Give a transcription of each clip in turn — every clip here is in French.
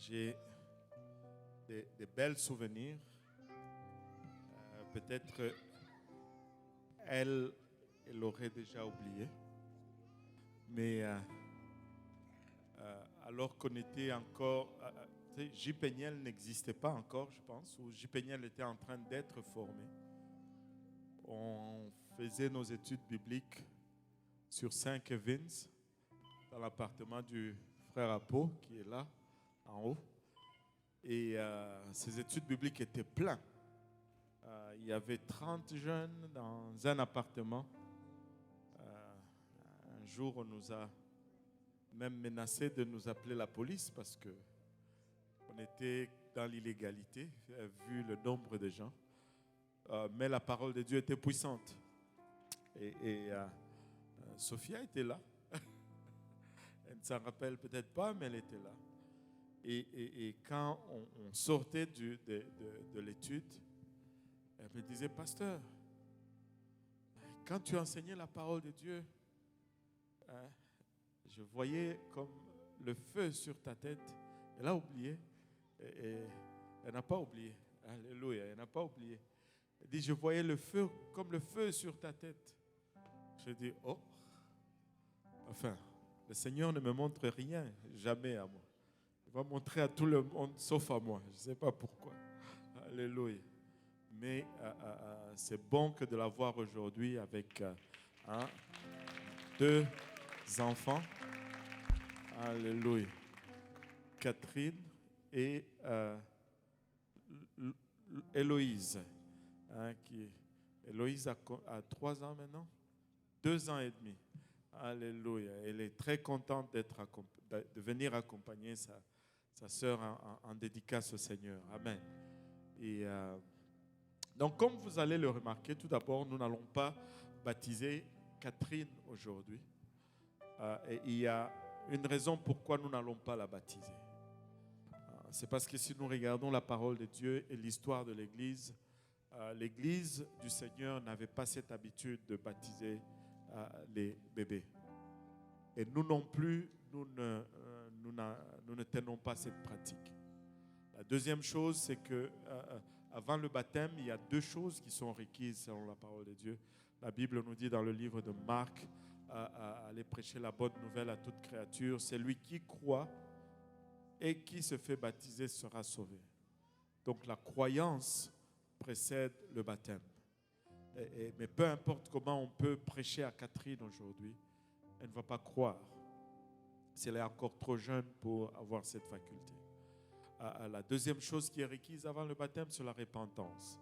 J'ai des belles souvenirs. Peut-être elle l'aurait déjà oublié. Mais alors qu'on était encore... J. Peniel n'existait pas encore, je pense, ou J. Peniel était en train d'être formé. On faisait nos études bibliques sur Saint-Kevin's, dans l'appartement du frère Apo, qui est là, en haut. Et ces études bibliques étaient pleines. Il y avait 30 jeunes dans un appartement. Un jour, on nous a même menacé de nous appeler la police parce qu'on était dans l'illégalité, vu le nombre de gens. Mais la parole de Dieu était puissante. Et Sophia était là. Elle ne s'en rappelle peut-être pas, mais elle était là. Et quand on sortait de l'étude, elle me disait, pasteur, quand tu enseignais la parole de Dieu, je voyais comme le feu sur ta tête. Elle a oublié. Et elle n'a pas oublié. Alléluia, elle n'a pas oublié. Elle dit, je voyais le feu comme le feu sur ta tête. Je dis, oh, enfin, le Seigneur ne me montre rien, jamais à moi. Il va montrer à tout le monde, sauf à moi. Je ne sais pas pourquoi. Alléluia. Mais c'est bon que de la voir aujourd'hui avec deux enfants. Alléluia. Catherine et Héloïse. Héloïse a 3 ans maintenant. 2 ans et demi. Alléluia. Elle est très contente de venir accompagner sa sœur en dédicace au Seigneur. Amen. Et donc, comme vous allez le remarquer, tout d'abord, nous n'allons pas baptiser Catherine aujourd'hui. Et il y a une raison pourquoi nous n'allons pas la baptiser. C'est parce que si nous regardons la parole de Dieu et l'histoire de l'Église, l'Église du Seigneur n'avait pas cette habitude de baptiser les bébés. Et nous non plus, nous ne tenons pas cette pratique. La deuxième chose, c'est que avant le baptême, il y a 2 choses qui sont requises selon la parole de Dieu. La Bible nous dit dans le livre de Marc, aller prêcher la bonne nouvelle à toute créature. Celui qui croit et qui se fait baptiser sera sauvé. Donc la croyance précède le baptême. Mais peu importe comment on peut prêcher à Catherine aujourd'hui, elle ne va pas croire. Si elle est encore trop jeune pour avoir cette faculté. La deuxième chose qui est requise avant le baptême, c'est la repentance.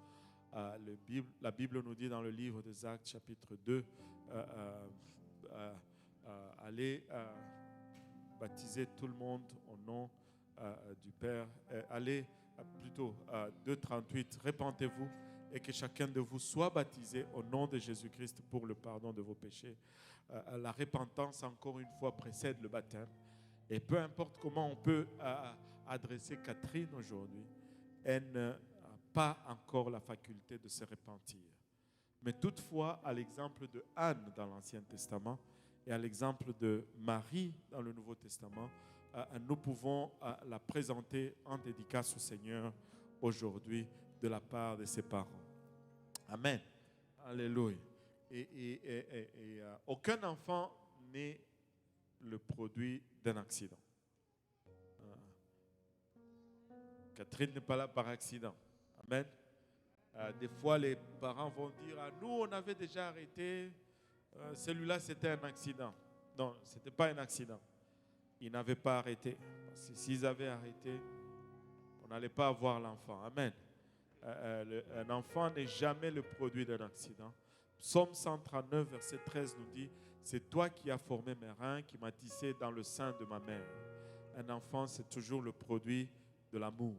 La Bible nous dit dans le livre des Actes, chapitre 2, allez baptiser tout le monde au nom du Père. Allez, plutôt, 2,38, repentez-vous et que chacun de vous soit baptisé au nom de Jésus-Christ pour le pardon de vos péchés. La repentance, encore une fois, précède le baptême. Et peu importe comment on peut adresser Catherine aujourd'hui, elle n'a pas encore la faculté de se repentir. Mais toutefois, à l'exemple de Anne dans l'Ancien Testament et à l'exemple de Marie dans le Nouveau Testament, nous pouvons la présenter en dédicace au Seigneur aujourd'hui de la part de ses parents. Amen. Alléluia. Et aucun enfant n'est le produit d'un accident. Catherine n'est pas là par accident. Amen. Des fois, les parents vont dire, nous, on avait déjà arrêté. Celui-là, c'était un accident. Non, ce n'était pas un accident. Ils n'avaient pas arrêté. Parce que s'ils avaient arrêté, on n'allait pas avoir l'enfant. Amen. Un enfant n'est jamais le produit d'un accident. Psaume 139, verset 13 nous dit, c'est toi qui as formé mes reins, qui m'as tissé dans le sein de ma mère. Un enfant, c'est toujours le produit de l'amour.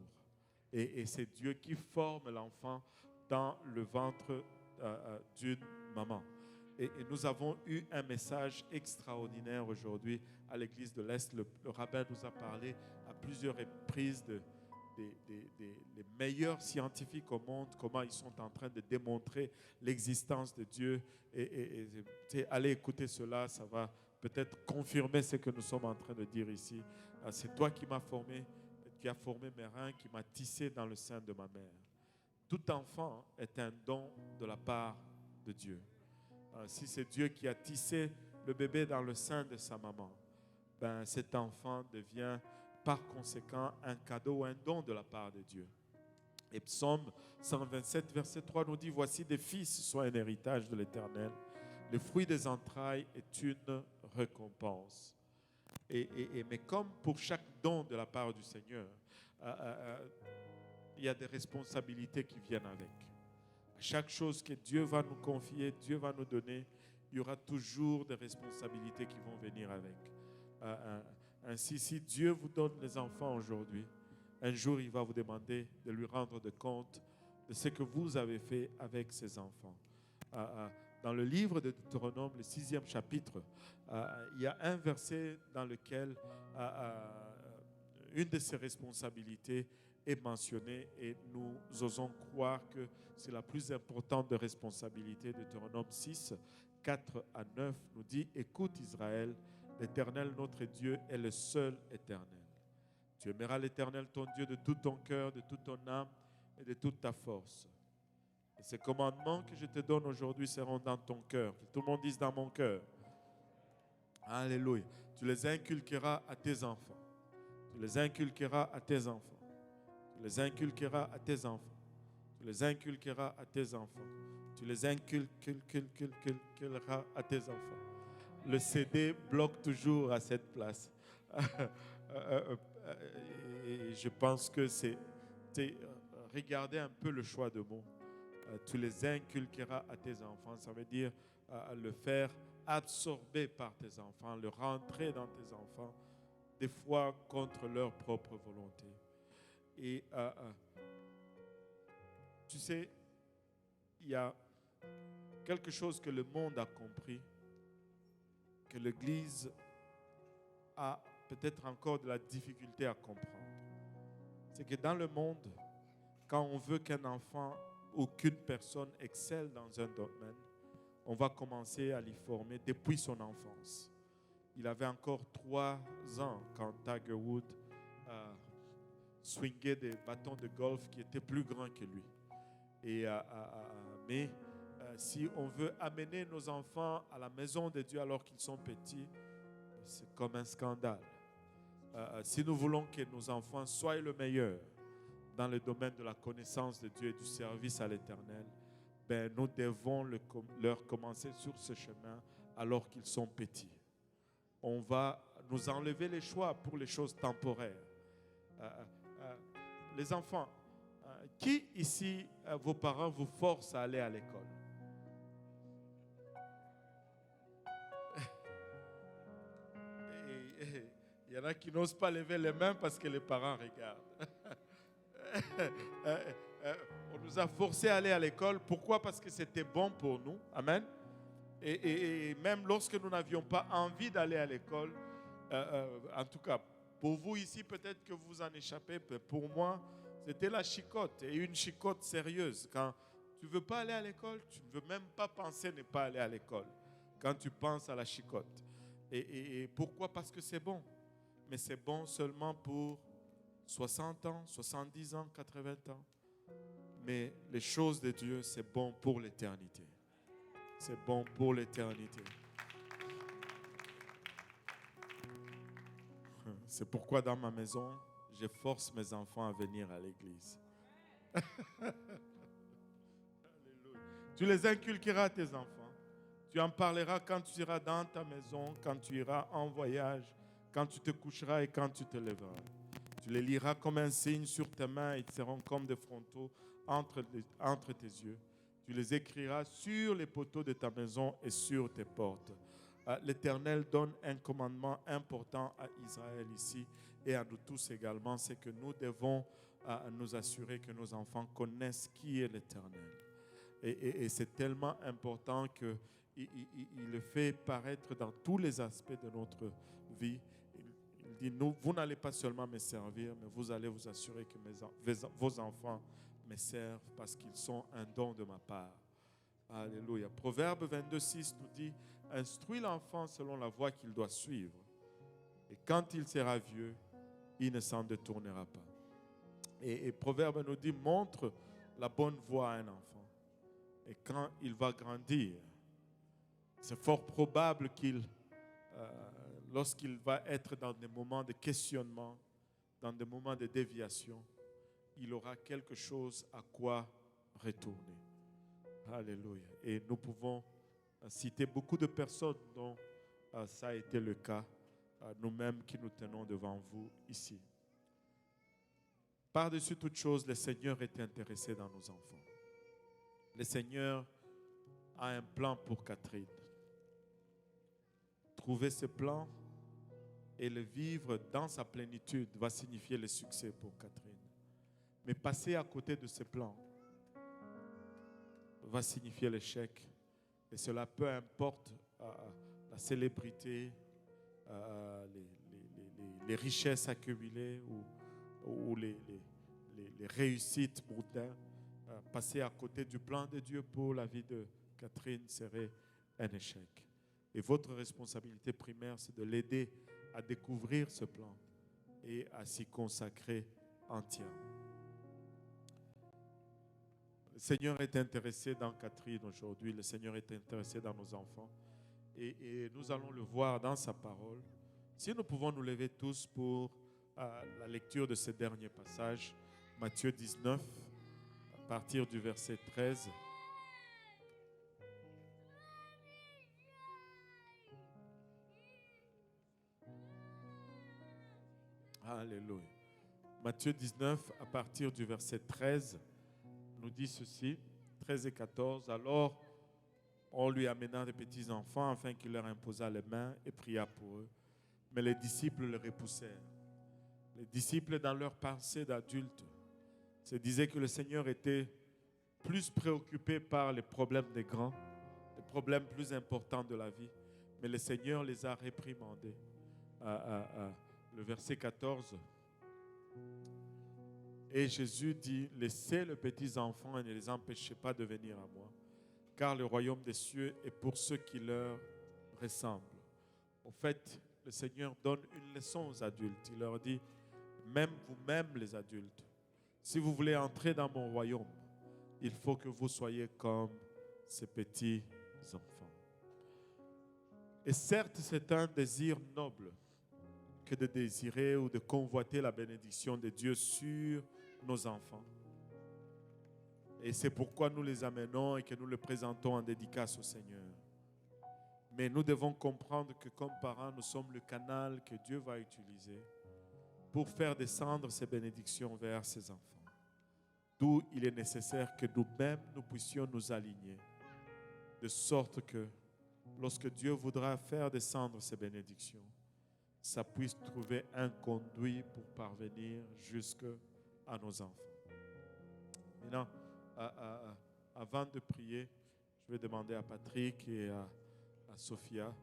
Et c'est Dieu qui forme l'enfant dans le ventre d'une maman. Et nous avons eu un message extraordinaire aujourd'hui à l'Église de l'Est. Le rabbin nous a parlé à plusieurs reprises les meilleurs scientifiques au monde, comment ils sont en train de démontrer l'existence de Dieu. Et allez écouter cela, ça va peut-être confirmer ce que nous sommes en train de dire ici. C'est toi qui m'as formé, qui a formé mes reins, qui m'a tissé dans le sein de ma mère. Tout enfant est un don de la part de Dieu. Si c'est Dieu qui a tissé le bébé dans le sein de sa maman, ben cet enfant devient par conséquent un cadeau, un don de la part de Dieu. Et Psaume 127, verset 3 nous dit, « Voici des fils sont un héritage de l'Éternel. Le fruit des entrailles est une récompense. » Mais comme pour chaque don de la part du Seigneur, il y a des responsabilités qui viennent avec. Chaque chose que Dieu va nous confier, Dieu va nous donner, il y aura toujours des responsabilités qui vont venir avec. Ainsi, si Dieu vous donne les enfants aujourd'hui, un jour, il va vous demander de lui rendre de compte de ce que vous avez fait avec ces enfants. Dans le livre de Deutéronome, le 6e chapitre, il y a un verset dans lequel une de ces responsabilités est mentionnée et nous osons croire que c'est la plus importante des responsabilités. Deutéronome 6, 4 à 9 nous dit « Écoute Israël, l'Éternel notre Dieu est le seul éternel. Tu aimeras l'Éternel ton Dieu de tout ton cœur, de toute ton âme et de toute ta force. Et ces commandements que je te donne aujourd'hui seront dans ton cœur. Que tout le monde dise dans mon cœur. Alléluia. Tu les inculqueras à tes enfants. Tu les inculqueras à tes enfants. Tu les inculqueras à tes enfants. Tu les inculqueras à tes enfants. Tu les inculqueras à tes enfants. Le CD bloque toujours à cette place. Et je pense que c'est regardez un peu le choix de mots. Tu les inculqueras à tes enfants. Ça veut dire le faire absorber par tes enfants, le rentrer dans tes enfants, des fois contre leur propre volonté. Et tu sais, il y a quelque chose que le monde a compris, que l'Église a peut-être encore de la difficulté à comprendre. C'est que dans le monde, quand on veut qu'un enfant ou qu'une personne excelle dans un domaine, on va commencer à l'y former depuis son enfance. Il avait encore 3 ans quand Tiger Woods swingait des bâtons de golf qui étaient plus grands que lui. Mais si on veut amener nos enfants à la maison de Dieu alors qu'ils sont petits, c'est comme un scandale. Si nous voulons que nos enfants soient le meilleur dans le domaine de la connaissance de Dieu et du service à l'Éternel, ben, nous devons leur commencer sur ce chemin alors qu'ils sont petits. On va nous enlever les choix pour les choses temporaires. Les enfants, qui ici, vos parents vous forcent à aller à l'école? Il y en a qui n'osent pas lever les mains parce que les parents regardent. On nous a forcés à aller à l'école. Pourquoi? Parce que c'était bon pour nous. Amen. Et même lorsque nous n'avions pas envie d'aller à l'école, en tout cas, pour vous ici, peut-être que vous en échappez. Pour moi, c'était la chicotte. Et une chicotte sérieuse. Quand tu ne veux pas aller à l'école, tu ne veux même pas penser ne pas aller à l'école. Quand tu penses à la chicotte. Et pourquoi? Parce que c'est bon. Mais c'est bon seulement pour 60 ans, 70 ans, 80 ans. Mais les choses de Dieu, c'est bon pour l'éternité. C'est bon pour l'éternité. C'est pourquoi dans ma maison, je force mes enfants à venir à l'église. Tu les inculqueras à tes enfants. Tu en parleras quand tu iras dans ta maison, quand tu iras en voyage, quand tu te coucheras et quand tu te lèveras. Tu les liras comme un signe sur tes mains et ils seront comme des frontaux entre tes yeux. Tu les écriras sur les poteaux de ta maison et sur tes portes. L'Éternel donne un commandement important à Israël ici et à nous tous également, c'est que nous devons nous assurer que nos enfants connaissent qui est l'Éternel. Et c'est tellement important qu'il le fait paraître dans tous les aspects de notre vie. Il dit, vous n'allez pas seulement me servir, mais vous allez vous assurer que vos enfants me servent parce qu'ils sont un don de ma part. Alléluia. Proverbe 22:6 nous dit, instruis l'enfant selon la voie qu'il doit suivre. Et quand il sera vieux, il ne s'en détournera pas. Et Proverbe nous dit, montre la bonne voie à un enfant. Et quand il va grandir, c'est fort probable lorsqu'il va être dans des moments de questionnement, dans des moments de déviation, il aura quelque chose à quoi retourner. Alléluia. Et nous pouvons citer beaucoup de personnes dont ça a été le cas, nous-mêmes qui nous tenons devant vous ici. Par-dessus toute chose, le Seigneur est intéressé dans nos enfants. Le Seigneur a un plan pour Catherine. Trouver ce plan et le vivre dans sa plénitude va signifier le succès pour Catherine. Mais passer à côté de ce plan va signifier l'échec. Et cela, peu importe la célébrité, les richesses accumulées ou les réussites mondaines, passer à côté du plan de Dieu pour la vie de Catherine serait un échec. Et votre responsabilité primaire, c'est de l'aider à découvrir ce plan et à s'y consacrer entièrement. Le Seigneur est intéressé dans Catherine aujourd'hui. Le Seigneur est intéressé dans nos enfants. Et nous allons le voir dans sa parole. Si nous pouvons nous lever tous pour la lecture de ce dernier passage, Matthieu 19, à partir du verset 13. Alléluia. Matthieu 19, à partir du verset 13, nous dit ceci, 13 et 14. Alors, on lui amena des petits enfants afin qu'il leur imposât les mains et pria pour eux. Mais les disciples le repoussèrent. Les disciples, dans leur pensée d'adultes, se disaient que le Seigneur était plus préoccupé par les problèmes des grands, les problèmes plus importants de la vie. Mais le Seigneur les a réprimandés. Le verset 14. Et Jésus dit, laissez les petits enfants et ne les empêchez pas de venir à moi, car le royaume des cieux est pour ceux qui leur ressemblent. En fait, le Seigneur donne une leçon aux adultes. Il leur dit, même vous-même les adultes, si vous voulez entrer dans mon royaume, il faut que vous soyez comme ces petits enfants. Et certes, c'est un désir noble que de désirer ou de convoiter la bénédiction de Dieu sur nos enfants. Et c'est pourquoi nous les amenons et que nous les présentons en dédicace au Seigneur. Mais nous devons comprendre que comme parents, nous sommes le canal que Dieu va utiliser pour faire descendre ces bénédictions vers ses enfants. D'où il est nécessaire que nous-mêmes, nous puissions nous aligner, de sorte que lorsque Dieu voudra faire descendre ces bénédictions, ça puisse trouver un conduit pour parvenir jusqu'à nos enfants. Maintenant, avant de prier, je vais demander à Patrick et à Sophia,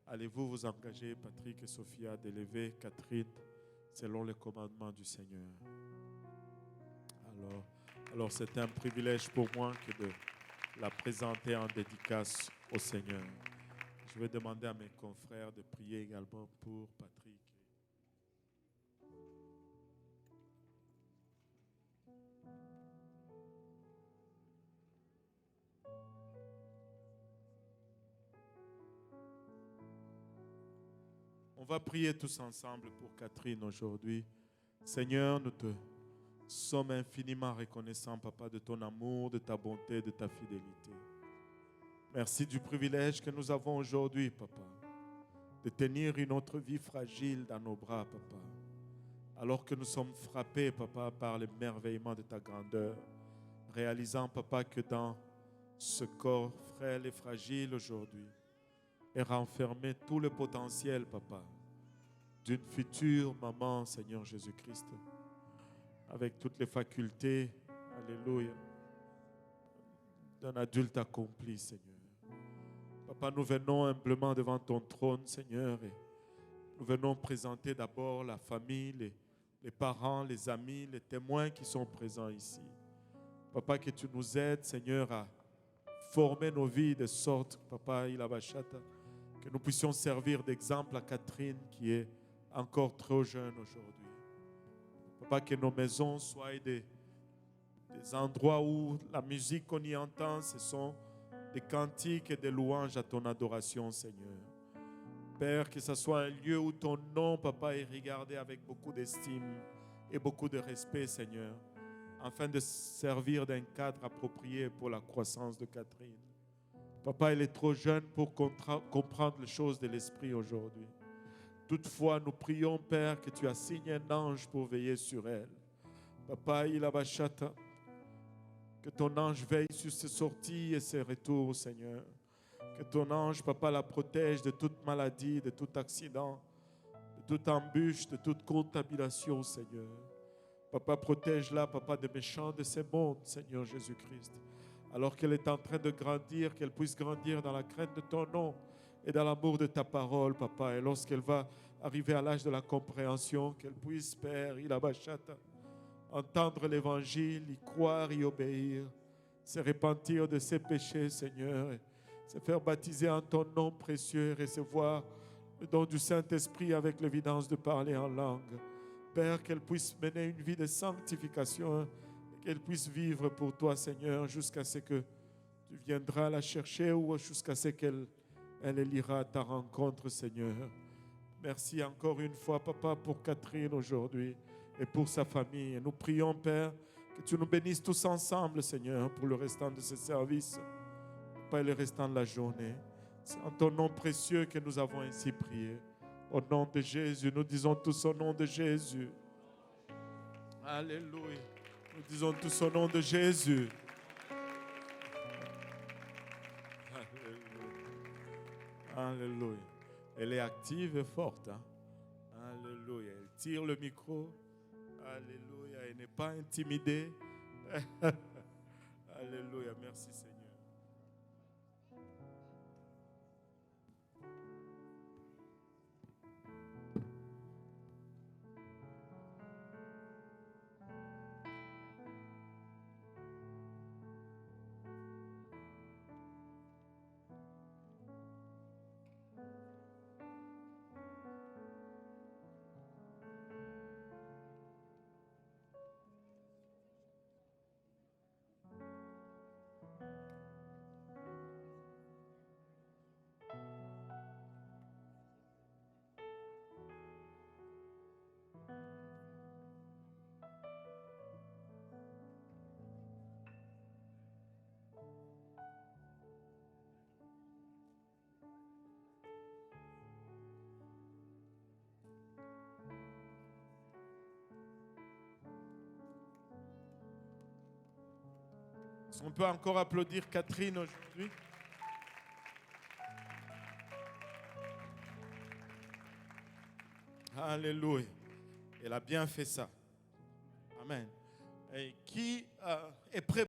allez-vous vous engager, Patrick et Sophia, d'élever Catherine selon les commandements du Seigneur. Alors c'est un privilège pour moi que de la présenter en dédicace au Seigneur. Je vais demander à mes confrères de prier également pour Patrick. On va prier tous ensemble pour Catherine aujourd'hui. Seigneur, nous te sommes infiniment reconnaissants, Papa, de ton amour, de ta bonté, de ta fidélité. Merci du privilège que nous avons aujourd'hui, Papa, de tenir une autre vie fragile dans nos bras, Papa, alors que nous sommes frappés, Papa, par l'émerveillement de ta grandeur, réalisant, Papa, que dans ce corps frêle et fragile aujourd'hui est renfermé tout le potentiel, Papa, d'une future maman, Seigneur Jésus-Christ, avec toutes les facultés, alléluia, d'un adulte accompli, Seigneur. Papa, nous venons humblement devant ton trône, Seigneur, et nous venons présenter d'abord la famille, les parents, les amis, les témoins qui sont présents ici. Papa, que tu nous aides, Seigneur, à former nos vies de sorte, Papa, que nous puissions servir d'exemple à Catherine qui est encore trop jeunes aujourd'hui. Papa, que nos maisons soient des endroits où la musique qu'on y entend, ce sont des cantiques et des louanges à ton adoration, Seigneur. Père, que ce soit un lieu où ton nom, Papa, est regardé avec beaucoup d'estime et beaucoup de respect, Seigneur, afin de servir d'un cadre approprié pour la croissance de Catherine. Papa, elle est trop jeune pour comprendre les choses de l'esprit aujourd'hui. Toutefois, nous prions, Père, que tu assignes un ange pour veiller sur elle. Papa, Ilabashata, que ton ange veille sur ses sorties et ses retours, Seigneur. Que ton ange, Papa, la protège de toute maladie, de tout accident, de toute embûche, de toute contamination, Seigneur. Papa, protège-la, Papa, des méchants de ces mondes, Seigneur Jésus-Christ. Alors qu'elle est en train de grandir, qu'elle puisse grandir dans la crainte de ton nom et dans l'amour de ta parole, Papa. Et lorsqu'elle va arriver à l'âge de la compréhension, qu'elle puisse, Père, Ilabashata, entendre l'évangile, y croire, y obéir, se repentir de ses péchés, Seigneur, et se faire baptiser en ton nom précieux, et recevoir le don du Saint-Esprit avec l'évidence de parler en langue. Père, qu'elle puisse mener une vie de sanctification, et qu'elle puisse vivre pour toi, Seigneur, jusqu'à ce que tu viendras la chercher ou jusqu'à ce qu'elle ira à ta rencontre, Seigneur. Merci encore une fois, Papa, pour Catherine aujourd'hui et pour sa famille. Et nous prions, Père, que tu nous bénisses tous ensemble, Seigneur, pour le restant de ce service, pas le restant de la journée. C'est en ton nom précieux que nous avons ainsi prié. Au nom de Jésus, nous disons tous au nom de Jésus. Alléluia. Nous disons tous au nom de Jésus. Alléluia. Alléluia. Elle est active et forte. Hein? Alléluia. Elle tire le micro. Alléluia. Elle n'est pas intimidée. Alléluia. Merci Seigneur. On peut encore applaudir Catherine aujourd'hui. Alléluia. Elle a bien fait ça. Amen. Et qui est prêt